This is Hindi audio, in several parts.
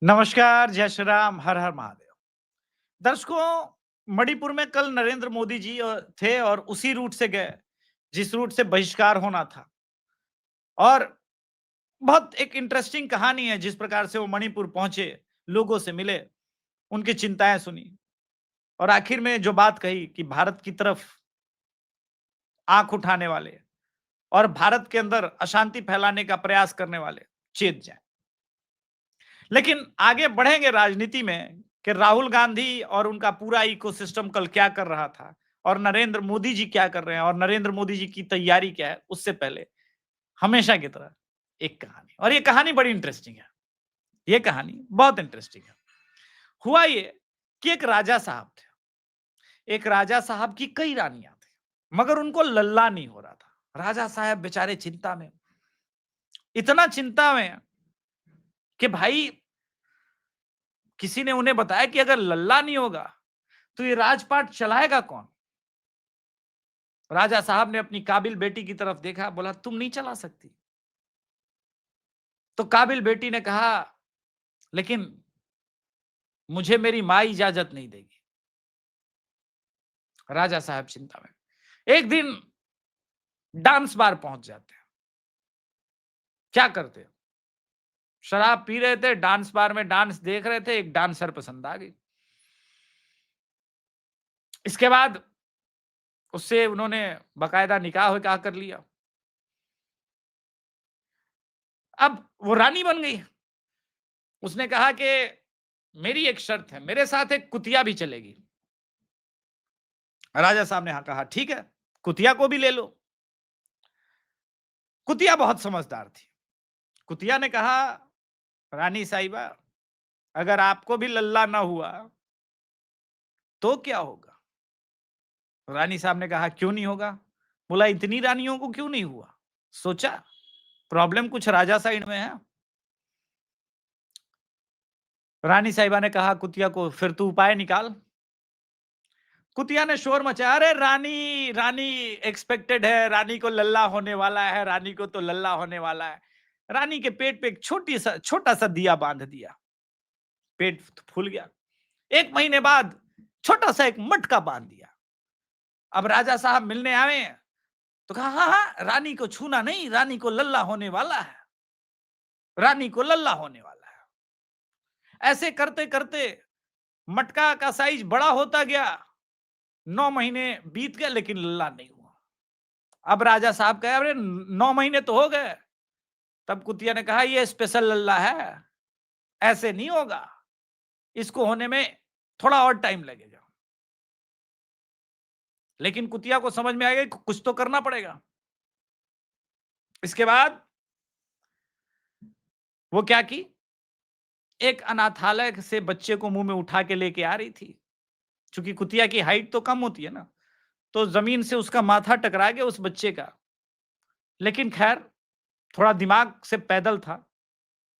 नमस्कार, जय श्री राम, हर हर महादेव। दर्शकों, मणिपुर में कल नरेंद्र मोदी जी थे और उसी रूट से गए, जिस रूट से बहिष्कार होना था। और बहुत एक इंटरेस्टिंग कहानी है, जिस प्रकार से वो मणिपुर पहुंचे, लोगों से मिले, उनकी चिंताएं सुनी और आखिर में जो बात कही कि भारत की तरफ आंख उठाने वाले और भारत के अंदर अशांति फैलाने का प्रयास करने वाले चेत जाएं। लेकिन आगे बढ़ेंगे राजनीति में कि राहुल गांधी और उनका पूरा इकोसिस्टम कल क्या कर रहा था और नरेंद्र मोदी जी क्या कर रहे हैं और नरेंद्र मोदी जी की तैयारी क्या है। उससे पहले हमेशा की तरह एक कहानी, और ये कहानी बड़ी इंटरेस्टिंग है। ये कहानी बहुत इंटरेस्टिंग है। हुआ ये कि एक राजा साहब थे। एक राजा साहब की कई रानियां थी, मगर उनको लल्ला नहीं हो रहा था। राजा साहब बेचारे चिंता में, इतना चिंता में कि भाई किसी ने उन्हें बताया कि अगर लल्ला नहीं होगा तो ये राजपाट चलाएगा कौन। राजा साहब ने अपनी काबिल बेटी की तरफ देखा, बोला तुम नहीं चला सकती। तो काबिल बेटी ने कहा, लेकिन मुझे मेरी माँ इजाजत नहीं देगी। राजा साहब चिंता में एक दिन डांस बार पहुंच जाते हैं। क्या करते हो? शराब पी रहे थे, डांस बार में डांस देख रहे थे, एक डांसर पसंद आ गई। इसके बाद उससे उन्होंने बकायदा निकाह विकाह कर लिया। अब वो रानी बन गई। उसने कहा कि मेरी एक शर्त है, मेरे साथ एक कुतिया भी चलेगी। राजा साहब ने हाँ कहा, ठीक है, कुतिया को भी ले लो। कुतिया बहुत समझदार थी। कुतिया ने कहा, रानी साहिबा, अगर आपको भी लल्ला ना हुआ तो क्या होगा? रानी साहब ने कहा, क्यों नहीं होगा? बोला, इतनी रानियों को क्यों नहीं हुआ? सोचा प्रॉब्लम कुछ राजा साइड में है। रानी साहिबा ने कहा कुतिया को, फिर तू उपाय निकाल। कुतिया ने शोर मचाया, अरे रानी रानी एक्सपेक्टेड है, रानी को लल्ला होने वाला है, रानी को तो लल्ला होने वाला है। रानी के पेट पे एक छोटा सा दिया बांध दिया, पेट फूल गया। एक महीने बाद छोटा सा एक मटका बांध दिया। अब राजा साहब मिलने आए तो कहा, हाँ हाँ, रानी को छूना नहीं, रानी को लल्ला होने वाला है, रानी को लल्ला होने वाला है। ऐसे करते करते मटका का साइज बड़ा होता गया। 9 महीने बीत गए, लेकिन लल्ला नहीं हुआ। अब राजा साहब कहे, अरे 9 महीने तो हो गए। तब कुतिया ने कहा, ये स्पेशल लल्ला है, ऐसे नहीं होगा, इसको होने में थोड़ा और टाइम लगेगा। लेकिन कुतिया को समझ में आ गया कुछ तो करना पड़ेगा। इसके बाद वो क्या की, एक अनाथालय से बच्चे को मुंह में उठा के लेके आ रही थी। क्योंकि कुतिया की हाइट तो कम होती है ना, तो जमीन से उसका माथा टकरा गया उस बच्चे का। लेकिन खैर, थोड़ा दिमाग से पैदल था,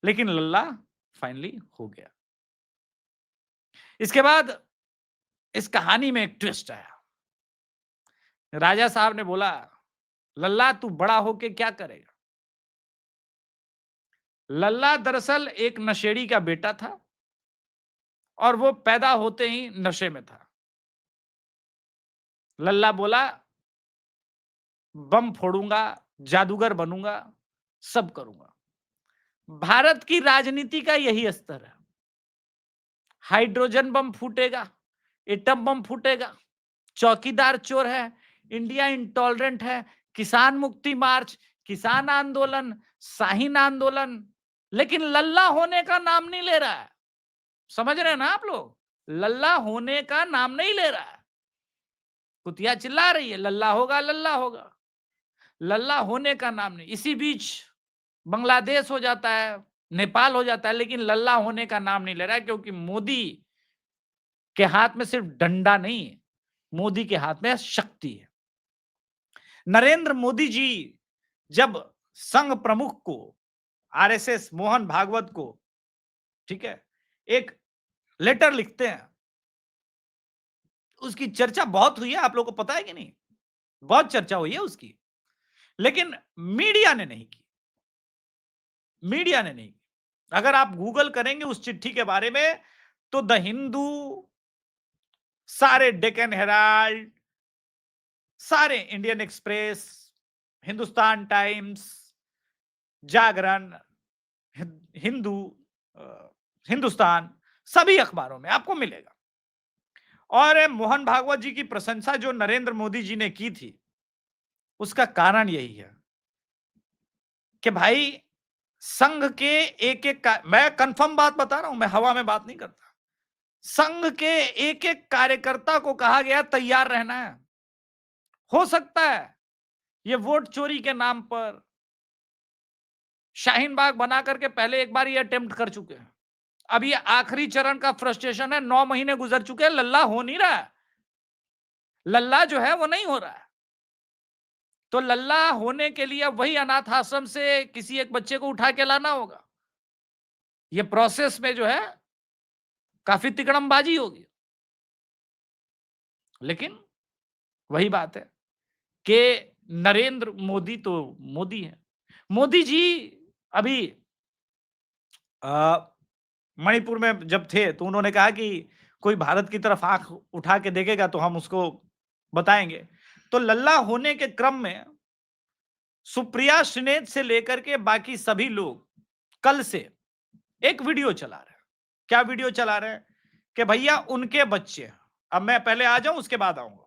लेकिन लल्ला फाइनली हो गया। इसके बाद इस कहानी में एक ट्विस्ट आया। राजा साहब ने बोला, लल्ला तू बड़ा होके क्या करेगा? लल्ला दरअसल एक नशेड़ी का बेटा था और वो पैदा होते ही नशे में था। लल्ला बोला, बम फोड़ूंगा, जादूगर बनूंगा, सब करूंगा। भारत की राजनीति का यही स्तर है। हाइड्रोजन बम फूटेगा, एटम बम फूटेगा, चौकीदार चोर है, इंडिया इंटॉलरेंट है, किसान मुक्ति मार्च, किसान आंदोलन, शाहीन आंदोलन, लेकिन लल्ला होने का नाम नहीं ले रहा है। समझ रहे हैं ना आप लोग? लल्ला होने का नाम नहीं ले रहा है। कुतिया चिल्ला रही है, लल्ला होगा, लल्ला होगा। लल्ला होने का नाम नहीं। इसी बीच बांग्लादेश हो जाता है, नेपाल हो जाता है, लेकिन लल्ला होने का नाम नहीं ले रहा है, क्योंकि मोदी के हाथ में सिर्फ डंडा नहीं है, मोदी के हाथ में शक्ति है। नरेंद्र मोदी जी जब संघ प्रमुख को, आरएसएस मोहन भागवत को, ठीक है, एक लेटर लिखते हैं, उसकी चर्चा बहुत हुई है, आप लोगों को पता है कि नहीं? बहुत चर्चा हुई है उसकी, लेकिन मीडिया ने नहीं की। मीडिया ने नहीं की। अगर आप गूगल करेंगे उस चिट्ठी के बारे में तो द हिंदू, सारे डेक्कन हेराल्ड, सारे इंडियन एक्सप्रेस, हिंदुस्तान टाइम्स, जागरण, हिंदू, अ, हिंदुस्तान, सभी अखबारों में आपको मिलेगा। और मोहन भागवत जी की प्रशंसा जो नरेंद्र मोदी जी ने की थी, उसका कारण यही है कि भाई संघ के एक एक का, मैं कंफर्म बात बता रहा हूं, मैं हवा में बात नहीं करता। संघ के एक एक कार्यकर्ता को कहा गया तैयार रहना है। हो सकता है ये वोट चोरी के नाम पर शाहीन बाग बना करके पहले एक बार ये अटेम्प्ट कर चुके हैं। अब ये आखिरी चरण का फ्रस्ट्रेशन है, 9 महीने गुजर चुके हैं, लल्ला हो नहीं रहा है। लल्ला जो है वो नहीं हो रहा है। तो लल्ला होने के लिए वही अनाथ आश्रम से किसी एक बच्चे को उठा के लाना होगा। ये प्रोसेस में जो है काफी तिकड़मबाजी होगी। लेकिन वही बात है कि नरेंद्र मोदी तो मोदी है। मोदी जी अभी मणिपुर में जब थे तो उन्होंने कहा कि कोई भारत की तरफ आंख उठा के देखेगा तो हम उसको बताएंगे। तो लल्ला होने के क्रम में सुप्रिया श्रीनेत से लेकर के बाकी सभी लोग कल से एक वीडियो चला रहे हैं। क्या वीडियो चला रहे हैं कि भैया उनके बच्चे, अब मैं पहले आ जाऊं उसके बाद आऊंगा।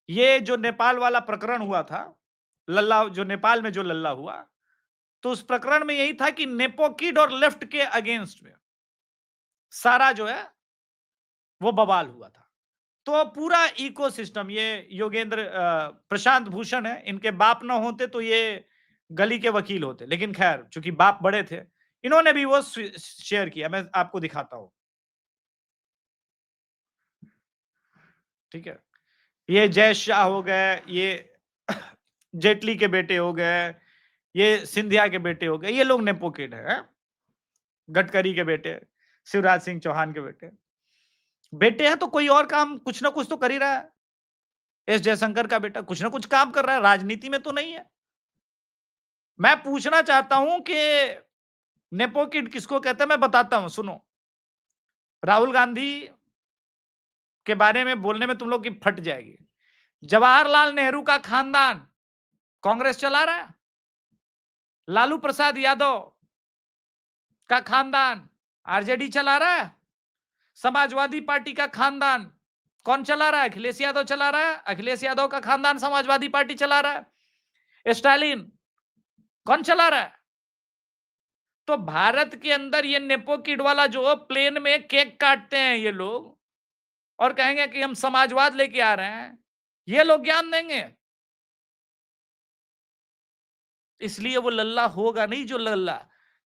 ये जो नेपाल वाला प्रकरण हुआ था, लल्ला जो नेपाल में जो लल्ला हुआ, तो उस प्रकरण में यही था कि नेपो किड और लेफ्ट के अगेंस्ट में सारा जो है वो बवाल हुआ था। तो पूरा इकोसिस्टम, ये योगेंद्र प्रशांत भूषण है, इनके बाप ना होते तो ये गली के वकील होते, लेकिन खैर चूंकि बाप बड़े थे, इन्होंने भी वो शेयर किया। मैं आपको दिखाता हूं, ठीक है। ये जय शाह हो गए, ये जेटली के बेटे हो गए, ये सिंधिया के बेटे हो गए, ये लोग नेपो किड है। गडकरी के बेटे, शिवराज सिंह चौहान के बेटे, बेटे हैं तो कोई और काम कुछ ना कुछ तो कर ही रहा है। एस जयशंकर का बेटा कुछ ना कुछ काम कर रहा है, राजनीति में तो नहीं है। मैं पूछना चाहता हूं कि नेपो किड किसको कहते हैं, मैं बताता हूं, सुनो। राहुल गांधी के बारे में बोलने में तुम लोग की फट जाएगी। जवाहरलाल नेहरू का खानदान कांग्रेस चला रहा है। लालू प्रसाद यादव का खानदान आरजेडी चला रहा है। समाजवादी पार्टी का खानदान कौन चला रहा है? अखिलेश यादव चला रहा है। अखिलेश यादव का खानदान समाजवादी पार्टी चला रहा है। स्टालिन कौन चला रहा है? तो भारत के अंदर ये नेपो किड वाला जो प्लेन में केक काटते हैं ये लोग और कहेंगे कि हम समाजवाद लेके आ रहे हैं, ये लोग ज्ञान देंगे। इसलिए वो लल्ला होगा नहीं जो लल्ला,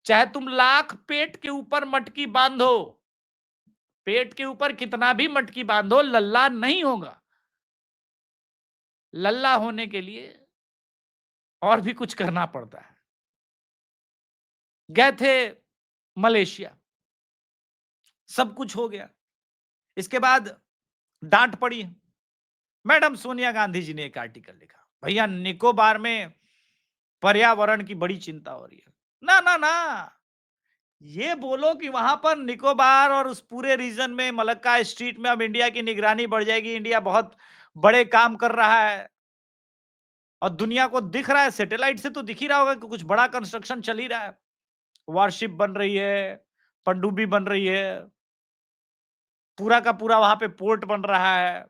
चाहे तुम लाख पेट के ऊपर मटकी बांधो, पेट के ऊपर कितना भी मटकी बांधो, लल्ला नहीं होगा। लल्ला होने के लिए और भी कुछ करना पड़ता है। गए थे मलेशिया, सब कुछ हो गया, इसके बाद डांट पड़ी। मैडम सोनिया गांधी जी ने एक आर्टिकल लिखा, भैया निकोबार में पर्यावरण की बड़ी चिंता हो रही है। ना ना ना, ये बोलो कि वहां पर निकोबार और उस पूरे रीजन में मलक्का स्ट्रीट में अब इंडिया की निगरानी बढ़ जाएगी, इंडिया बहुत बड़े काम कर रहा है और दुनिया को दिख रहा है, सैटेलाइट से तो दिख ही रहा होगा कि कुछ बड़ा कंस्ट्रक्शन चल ही रहा है। वारशिप बन रही है, पनडुब्बी बन रही है, पूरा का पूरा वहां पे पोर्ट बन रहा है।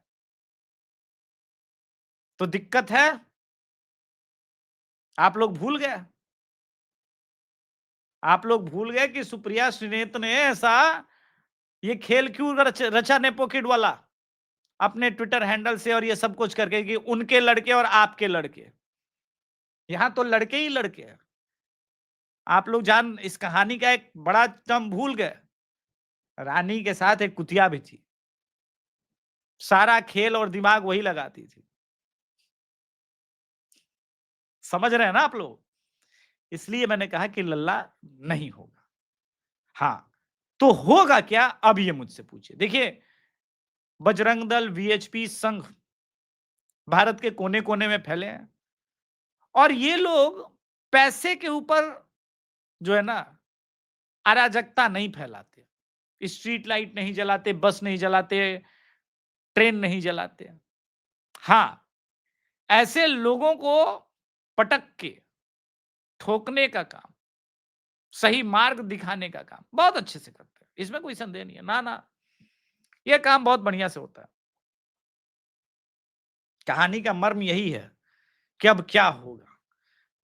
तो दिक्कत है, आप लोग भूल गए, आप लोग भूल गए कि सुप्रिया श्रीनेत ने ऐसा ये खेल क्यों रचा नेपो किड वाला अपने ट्विटर हैंडल से और ये सब कुछ करके कि उनके लड़के और आपके लड़के, यहां तो लड़के ही लड़के हैं। आप लोग जान इस कहानी का एक बड़ा टर्म भूल गए, रानी के साथ एक कुतिया भी थी, सारा खेल और दिमाग वही लगाती थी। समझ रहे हैं ना आप लोग? इसलिए मैंने कहा कि लल्ला नहीं होगा। हाँ, तो होगा क्या, अब ये मुझसे पूछिए। देखिए, बजरंग दल, वीएचपी, संघ भारत के कोने कोने में फैले हैं और ये लोग पैसे के ऊपर जो है ना अराजकता नहीं फैलाते, स्ट्रीट लाइट नहीं जलाते, बस नहीं जलाते, ट्रेन नहीं जलाते। हाँ, ऐसे लोगों को पटक के ठोकने का काम, सही मार्ग दिखाने का काम बहुत अच्छे से करते हैं, इसमें कोई संदेह नहीं है। ना, ना, ये काम बहुत बढ़िया से होता है। कहानी का मर्म यही है कि अब क्या होगा?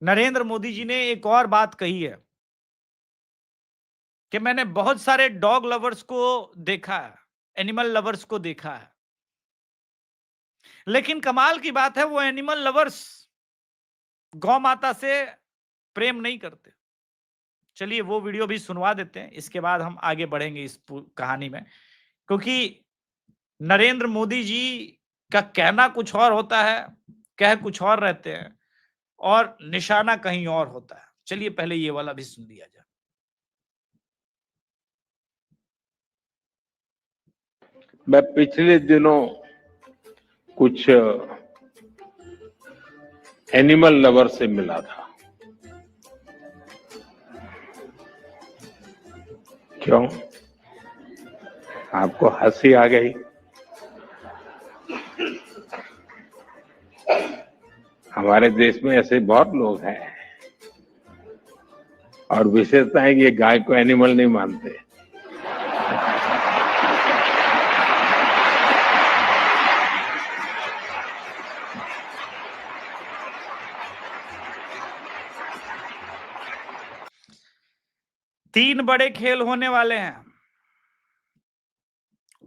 नरेंद्र मोदी जी ने एक और बात कही है कि मैंने बहुत सारे डॉग लवर्स को देखा है, एनिमल लवर्स को देखा है। लेकिन कमाल की बात है, वो एनिमल लवर्स गौ माता से प्रेम नहीं करते। चलिए वो वीडियो भी सुनवा देते हैं, इसके बाद हम आगे बढ़ेंगे इस कहानी में। क्योंकि नरेंद्र मोदी जी का कहना कुछ और होता है, कह कुछ और रहते हैं और निशाना कहीं और होता है। चलिए पहले ये वाला भी सुन लिया जाए। मैं पिछले दिनों कुछ एनिमल लवर से मिला था। क्यों? आपको हंसी आ गई? हमारे देश में ऐसे बहुत लोग हैं और विशेषता है कि ये गाय को एनिमल नहीं मानते। तीन बड़े खेल होने वाले हैं।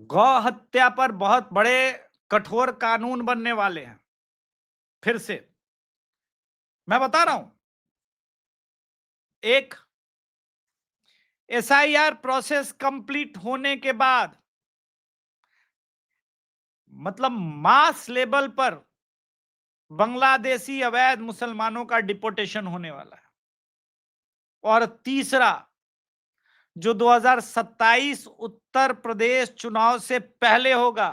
गौ हत्या पर बहुत बड़े कठोर कानून बनने वाले हैं। फिर से मैं बता रहा हूं, एक एसआईआर प्रोसेस कंप्लीट होने के बाद, मतलब मास लेवल पर बांग्लादेशी अवैध मुसलमानों का डिपोटेशन होने वाला है। और तीसरा, जो 2027 उत्तर प्रदेश चुनाव से पहले होगा।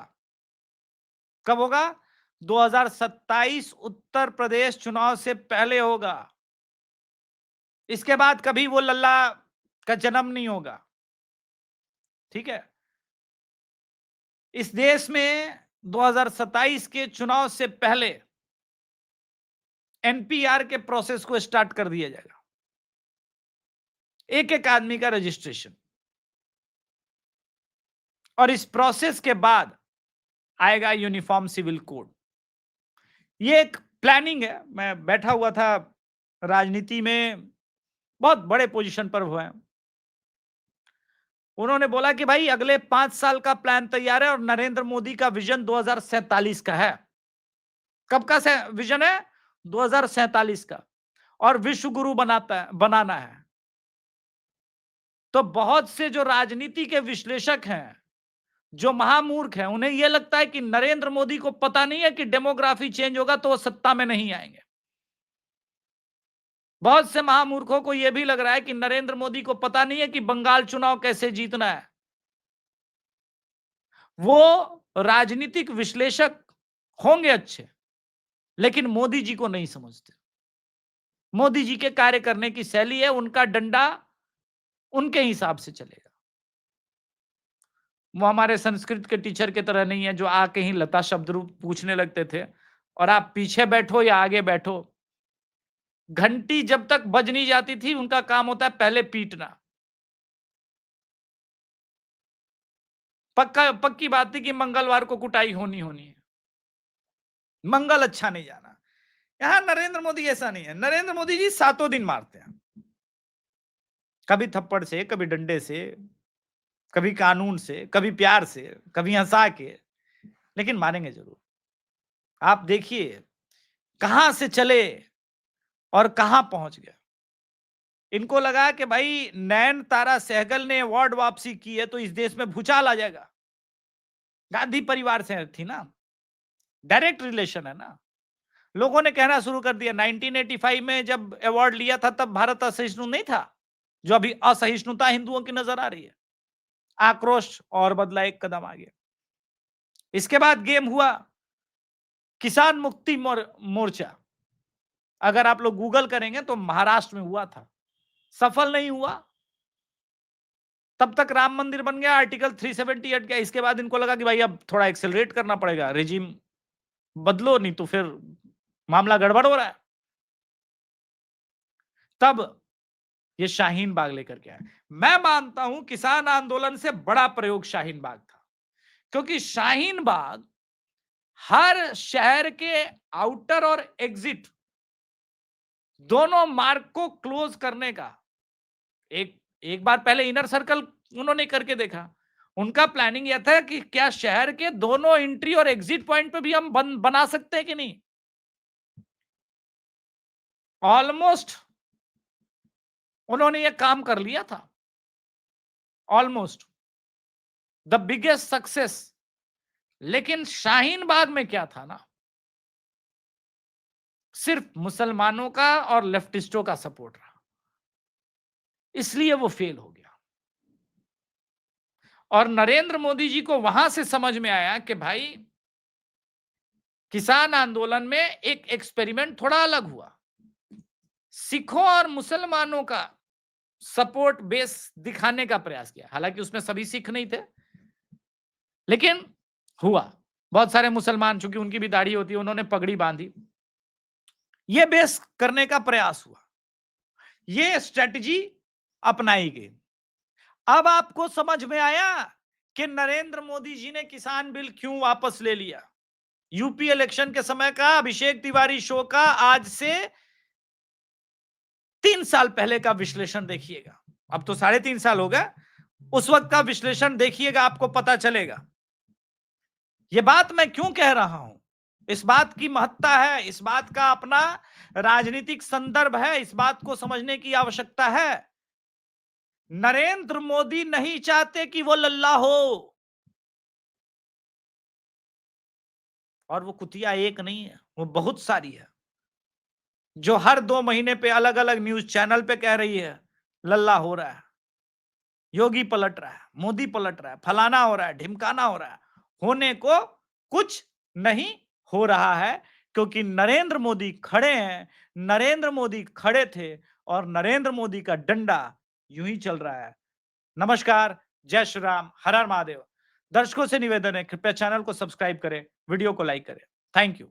कब होगा? 2027 उत्तर प्रदेश चुनाव से पहले होगा। इसके बाद कभी वो लल्ला का जन्म नहीं होगा। ठीक है? इस देश में 2027 के चुनाव से पहले एनपीआर के प्रोसेस को स्टार्ट कर दिया जाएगा। एक एक आदमी का रजिस्ट्रेशन, और इस प्रोसेस के बाद आएगा यूनिफॉर्म सिविल कोड। ये एक प्लानिंग है। मैं बैठा हुआ था, राजनीति में बहुत बड़े पोजीशन पर हुए हैं। उन्होंने बोला कि भाई अगले 5 साल का प्लान तैयार है और नरेंद्र मोदी का विजन 2047 का है। कब का विजन है? 2047 का। और विश्व गुरु बनाना है। तो बहुत से जो राजनीति के विश्लेषक हैं, जो महामूर्ख हैं, उन्हें यह लगता है कि नरेंद्र मोदी को पता नहीं है कि डेमोग्राफी चेंज होगा तो वो सत्ता में नहीं आएंगे। बहुत से महामूर्खों को यह भी लग रहा है कि नरेंद्र मोदी को पता नहीं है कि बंगाल चुनाव कैसे जीतना है। वो राजनीतिक विश्लेषक होंगे अच्छे, लेकिन मोदी जी को नहीं समझते। मोदी जी के कार्य करने की शैली है, उनका डंडा उनके हिसाब से चलेगा। वो हमारे संस्कृत के टीचर की तरह नहीं है, जो आके ही लता शब्द रूप पूछने लगते थे और आप पीछे बैठो या आगे बैठो। घंटी जब तक बज नहीं जाती थी, उनका काम होता है पहले पीटना। पक्की बात थी कि मंगलवार को कुटाई होनी है। मंगल अच्छा नहीं जाना। यहां नरेंद्र मोदी ऐसा नहीं है। नरेंद्र मोदी जी सातों दिन मारते हैं, कभी थप्पड़ से, कभी डंडे से, कभी कानून से, कभी प्यार से, कभी हंसा के, लेकिन मारेंगे जरूर। आप देखिए कहां से चले और कहां पहुंच गए। इनको लगा कि भाई नयन तारा सहगल ने अवार्ड वापसी की है तो इस देश में भूचाल आ जाएगा। गांधी परिवार से थी ना, डायरेक्ट रिलेशन है ना। लोगों ने कहना शुरू कर दिया 1985 में जब अवार्ड लिया था तब भारत असहिष्णु नहीं था, जो अभी असहिष्णुता हिंदुओं की नजर आ रही है। आक्रोश और बदला, एक कदम आगे। इसके बाद गेम हुआ किसान मुक्ति मोर्चा। अगर आप लोग गूगल करेंगे तो महाराष्ट्र में हुआ था, सफल नहीं हुआ। तब तक राम मंदिर बन गया, आर्टिकल 370 हट गया। इसके बाद इनको लगा कि भाई अब थोड़ा एक्सेलरेट करना पड़ेगा, रेजिम बदलो, नहीं तो फिर मामला गड़बड़ हो रहा है। तब ये शाहीन बाग लेकर के आए। मैं मानता हूं किसान आंदोलन से बड़ा प्रयोग शाहीन बाग था, क्योंकि शाहीन बाग हर शहर के आउटर और एग्जिट दोनों मार्ग को क्लोज करने का एक एक बार पहले इनर सर्कल उन्होंने करके देखा। उनका प्लानिंग यह था कि क्या शहर के दोनों एंट्री और एग्जिट पॉइंट पे भी हम बना सकते हैं कि नहीं। ऑलमोस्ट उन्होंने यह काम कर लिया था, ऑलमोस्ट द बिगेस्ट सक्सेस। लेकिन शाहीन बाग में क्या था ना, सिर्फ मुसलमानों का और लेफ्टिस्टों का सपोर्ट रहा, इसलिए वो फेल हो गया। और नरेंद्र मोदी जी को वहां से समझ में आया कि भाई किसान आंदोलन में एक एक्सपेरिमेंट थोड़ा अलग हुआ। सिखों और मुसलमानों का सपोर्ट बेस दिखाने का प्रयास किया, हालांकि उसमें सभी सिख नहीं थे, लेकिन हुआ। बहुत सारे मुसलमान, चूंकि उनकी भी दाढ़ी होती है, उन्होंने पगड़ी बांधी, यह बेस करने का प्रयास हुआ, यह स्ट्रेटजी अपनाई गई। अब आपको समझ में आया कि नरेंद्र मोदी जी ने किसान बिल क्यों वापस ले लिया। यूपी इलेक्शन के समय का अभिषेक तिवारी शो का आज से 3 साल पहले का विश्लेषण देखिएगा। अब तो 3.5 साल हो गए, उस वक्त का विश्लेषण देखिएगा, आपको पता चलेगा। यह बात मैं क्यों कह रहा हूं, इस बात की महत्ता है, इस बात का अपना राजनीतिक संदर्भ है, इस बात को समझने की आवश्यकता है। नरेंद्र मोदी नहीं चाहते कि वो लल्ला हो, और वो कुतिया एक नहीं है, वो बहुत सारी है, जो हर 2 महीने पे अलग अलग न्यूज चैनल पे कह रही है लल्ला हो रहा है, योगी पलट रहा है, मोदी पलट रहा है, फलाना हो रहा है, ढिमकाना हो रहा है। होने को कुछ नहीं हो रहा है, क्योंकि नरेंद्र मोदी खड़े हैं, नरेंद्र मोदी खड़े थे, और नरेंद्र मोदी का डंडा यूं ही चल रहा है। नमस्कार, जय श्री राम, हर हर महादेव। दर्शकों से निवेदन है, कृपया चैनल को सब्सक्राइब करें, वीडियो को लाइक करें। Thank you.